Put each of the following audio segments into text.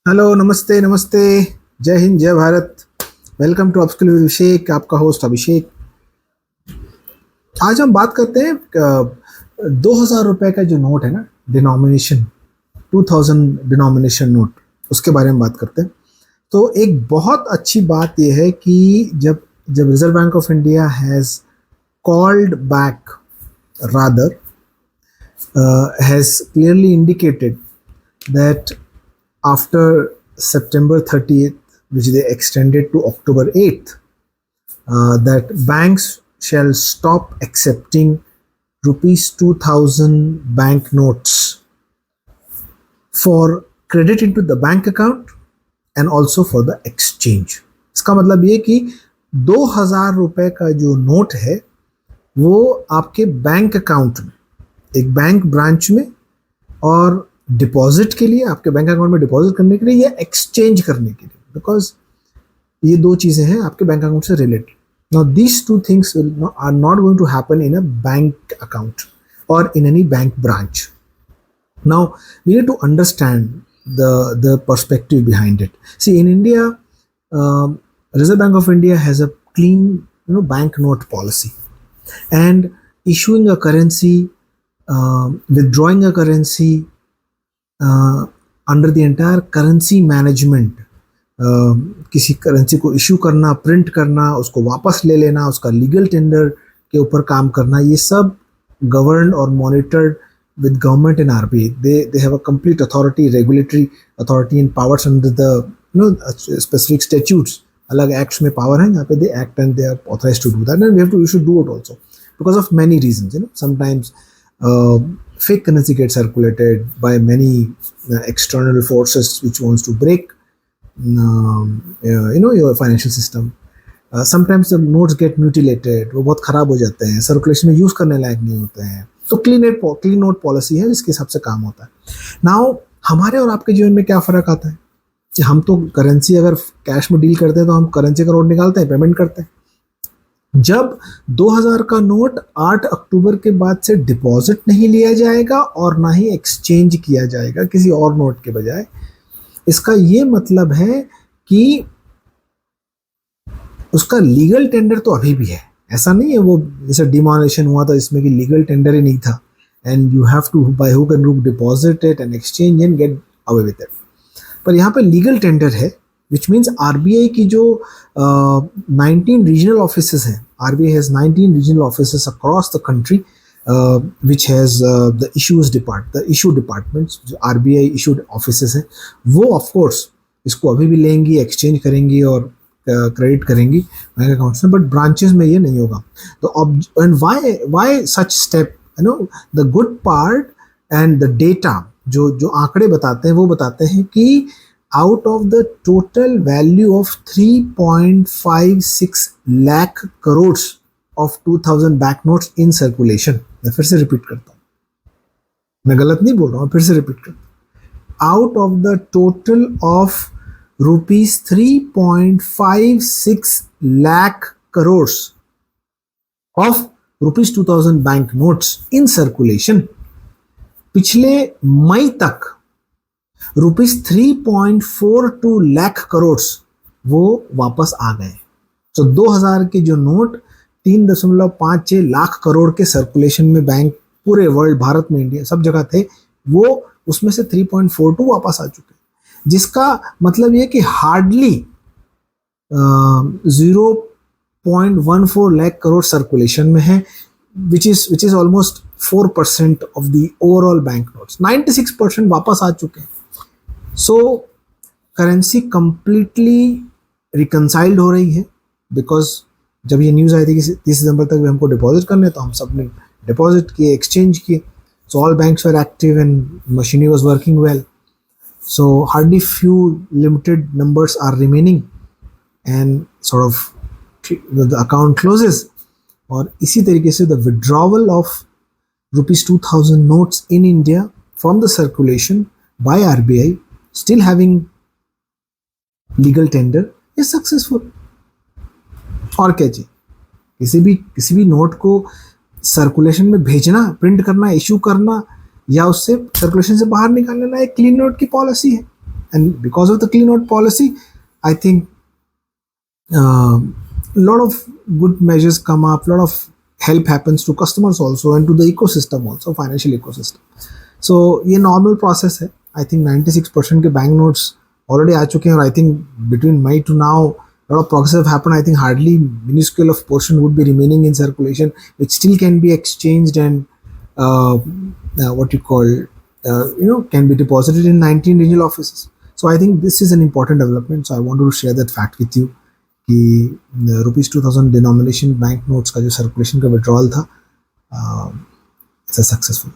Hello, नमस्ते नमस्ते। जय हिंद, जय Bharat. Welcome to upskill with Abhishek, आपका होस्ट अभिषेक। आज हम बात करते हैं 2000 रुपए का जो नोट है ना, डिनोमिनेशन, 2000 डिनोमिनेशन नोट, उसके बारे में बात करते हैं। तो एक बहुत अच्छी बात यह है कि जब जब reserve bank of India has called back, rather has clearly indicated that after September 30th, which they extended to October 8th, that banks shall stop accepting rupees 2000 bank notes for credit into the bank account and also for the exchange. इसका मतलब ये कि 2000 रुपए का जो note है वो आपके बैंक अकाउंट में, एक बैंक ब्रांच में, और डिपॉजिट के लिए, आपके बैंक अकाउंट में डिपॉजिट करने के लिए या एक्सचेंज करने के लिए, बिकॉज ये दो चीज़ें हैं आपके बैंक अकाउंट से related. Now these two things are not going to happen in a bank account और in any bank branch. Now we need to understand the perspective behind it. See, in India, Reserve Bank of India has a clean, banknote policy, and issuing a currency, withdrawing a currency, under the entire currency management, किसी currency को issue करना, print करना, उसको वापस ले लेना, उसका legal tender के ऊपर काम करना, ये सब गवर्न और monitored with government and RBI. They have a complete authority, regulatory authority and powers under the specific statutes. अलग acts में power है, यहाँ पे they act and they are authorized to do that, and we should do it also because of many reasons. Sometimes fake currency gets circulated by many external forces which wants to break your financial system. Sometimes the notes get mutilated, वो बहुत खराब हो जाते हैं, circulation में use करने लायक नहीं होते हैं. तो क्लीन नोट पॉलिसी है जिसके हिसाब से काम होता है. नाउ हमारे और आपके जीवन में क्या फर्क आता है कि हम तो करेंसी अगर कैश में डील करते हैं तो हम करेंसी का नोट निकालते हैं, पेमेंट करते हैं. जब 2000 का नोट 8 अक्टूबर के बाद से डिपॉजिट नहीं लिया जाएगा और ना ही एक्सचेंज किया जाएगा किसी और नोट के बजाय, इसका ये मतलब है कि उसका लीगल टेंडर तो अभी भी है. ऐसा नहीं है वो जैसे डिमोनेशन हुआ था इसमें कि लीगल टेंडर ही नहीं था, and you have to by hook and crook deposit it and exchange and get away with it. पर यहाँ पे लीगल टेंडर है, which means RBI की जो 19 regional offices हैं, RBI has 19 regional offices across the country, which has the issue departments, जो RBI issued offices हैं, वो of course इसको अभी भी लेंगी, एक्सचेंज करेंगी और क्रेडिट करेंगी बैंक अकाउंट्स में, बट ब्रांचेस में ये नहीं होगा. तो अब and why such step, the good part and the data जो आंकड़े बताते हैं वो बताते हैं कि out of the total value of 3.56 lakh crores of 2000 bank notes in circulation. मैं फिर से रिपीट करता हूँ, मैं गलत नहीं बोल रहा हूँ, फिर से रिपीट करता हूँ. Out of the total of rupees 3.56 lakh crores of rupees 2000 bank notes in circulation, पिछले मई तक रुपीज 3.42 लाख करोड़ वो वापस आ गए. तो 2000 के जो नोट 3.56 लाख करोड़ के सर्कुलेशन में बैंक पूरे वर्ल्ड, भारत में, इंडिया, सब जगह थे, वो उसमें से 3.42 वापस आ चुके, जिसका मतलब ये कि हार्डली 0.14 लाख करोड़ सर्कुलेशन में है, which is almost 4% of the overall bank notes. 96% वापस आ चुके हैं. सो करेंसी कंप्लीटली रिकनसाइल्ड हो रही है, बिकॉज जब ये न्यूज़ आई थी कि 30 सितंबर तक भी हमको डिपॉजिट करने, तो हम सब ने डिपॉजिट किए, एक्सचेंज किए. So all banks were active and machinery was working well. So hardly few limited numbers are remaining and sort of the account closes. और इसी तरीके से the withdrawal of rupees 2000 notes in India from the circulation by RBI, still having legal tender, is successful. और क्या चाहिए? किसी भी note को सर्कुलेशन में भेजना, प्रिंट करना, इशू करना या उससे सर्कुलेशन से बाहर निकाल लेना एक क्लीन नोट की पॉलिसी है. And because of the clean out policy, I think a lot of good measures come up, a lot of help happens to customers also and to the ecosystem also, financial ecosystem. So ये normal process है. I think 96% के bank notes already आ चुके हैं, और I think between May to now lot of progress have happened. I think hardly minuscule of portion would be remaining in circulation, which still can be exchanged and what you call can be deposited in 19 regional offices. So I think this is an important development. So I wanted to share that fact with you कि ₹2000 denomination bank notes का जो circulation का withdrawal था, it's successful.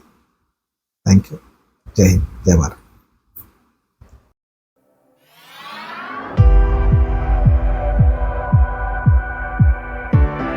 Thank you. जय हिंद, जय भारत.